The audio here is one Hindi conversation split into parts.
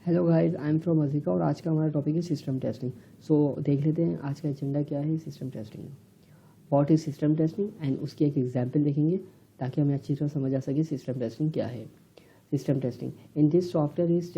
Hello guys, I am from अज़िका और आज का हमारा टॉपिक है सिस्टम टेस्टिंग। सो देख लेते हैं आज का एजेंडा क्या है system testing. What is system testing and उसकी एक एग्जांपल देखेंगे ताकि हमें अच्छी तरह समझ आ सके सिस्टम टेस्टिंग क्या है। System testing in this software is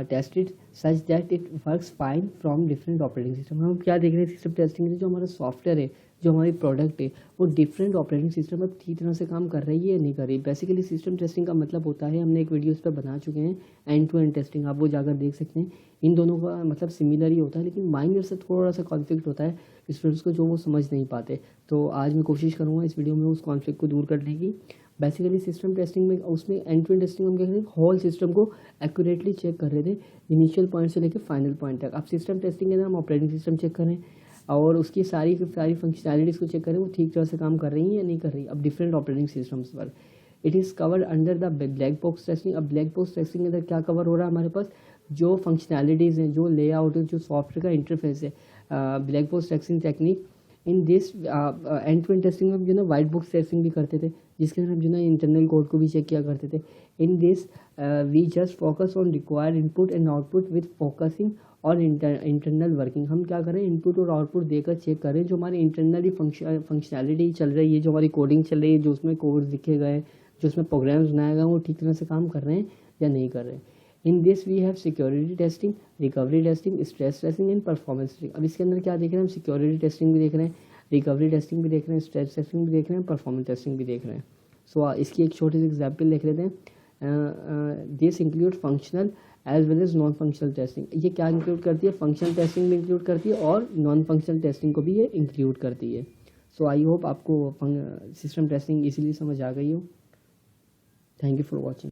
tested such that it works fine from different operating system. हम क्या देख रहे हैं सिस्टम टेस्टिंग में, जो हमारा सॉफ्टवेयर है, जो हमारी प्रोडक्ट है, वो डिफरेंट ऑपरेटिंग सिस्टम पर ठीक तरह से काम कर रही है या नहीं कर रही। बेसिकली सिस्टम टेस्टिंग का मतलब होता है, हमने एक वीडियो इस पर बना चुके हैं, एंड टू एंड टेस्टिंग, आप वो जाकर देख सकते हैं। इन दोनों का मतलब सिमिलर ही होता है, लेकिन माइनर से थोड़ा सा कॉन्फ्लिक्ट होता है स्टूडेंट्स को, जो वो समझ नहीं पाते। तो आज मैं कोशिश करूँगा इस वीडियो में उस कॉन्फ्लिक्ट को दूर करने की। बेसिकली सिस्टम टेस्टिंग में, उसमें एंड टू एंड टेस्टिंग हम क्या करें, होल सिस्टम को एक्यूरेटली चेक कर रहे थे, इनिशियल पॉइंट से लेकर फाइनल पॉइंट तक। अब सिस्टम टेस्टिंग के अंदर हम ऑपरेटिंग सिस्टम चेक करें और उसकी सारी फंक्शनैलिटीज़ को चेक करें वो ठीक तरह से काम कर रही हैं या नहीं कर रही। अब डिफरेंट ऑपरेटिंग सिस्टम्स पर it is covered under the black box testing. अब ब्लैक बॉक्स टेस्टिंग के अंदर क्या कवर हो रहा है हमारे पास, जो फंक्शनैलिटीज़ हैं, जो लेआउट है, जो सॉफ्टवेयर का इंटरफेस है। Black box testing technique in this end to end testing में जो ना वाइट बॉक्स टेस्टिंग भी करते थे, जिसके अंदर हम जो ना इंटरनल कोड को भी चेक किया करते थे। In this we just focus on required input and output with focusing और इंटरनल वर्किंग। हम क्या करें, इनपुट और आउटपुट देकर चेक करें जो हमारी इंटरनली फंक्शनैलिटी चल रही है, जो हमारी कोडिंग चल रही है, जो उसमें कोड लिखे गए, जो उसमें प्रोग्राम्स बनाए गए, वो ठीक तरह से काम कर रहे हैं या नहीं कर रहे हैं। In this we have security testing, recovery testing, stress testing and performance testing. अब इसके अंदर क्या देख रहे हैं हम, सिक्योरिटी टेस्टिंग भी देख रहे हैं, रिकवरी टेस्टिंग भी देख रहे हैं, स्ट्रेस टेस्टिंग भी देख रहे हैं, परफॉर्मेंस टेस्टिंग भी देख रहे हैं। सो इसकी एक छोटी सी एग्जाम्पल देख लेते हैं। This include functional as well as non functional testing. ये क्या इंक्लूड करती है, फंक्शनल टेस्टिंग भी इंक्लूड करती है और नॉन फंक्शनल टेस्टिंग को भी ये इंक्लूड करती है। सो आई होप आपको सिस्टम टेस्टिंग इसीलिए समझ आ गई हो। Thank you for watching.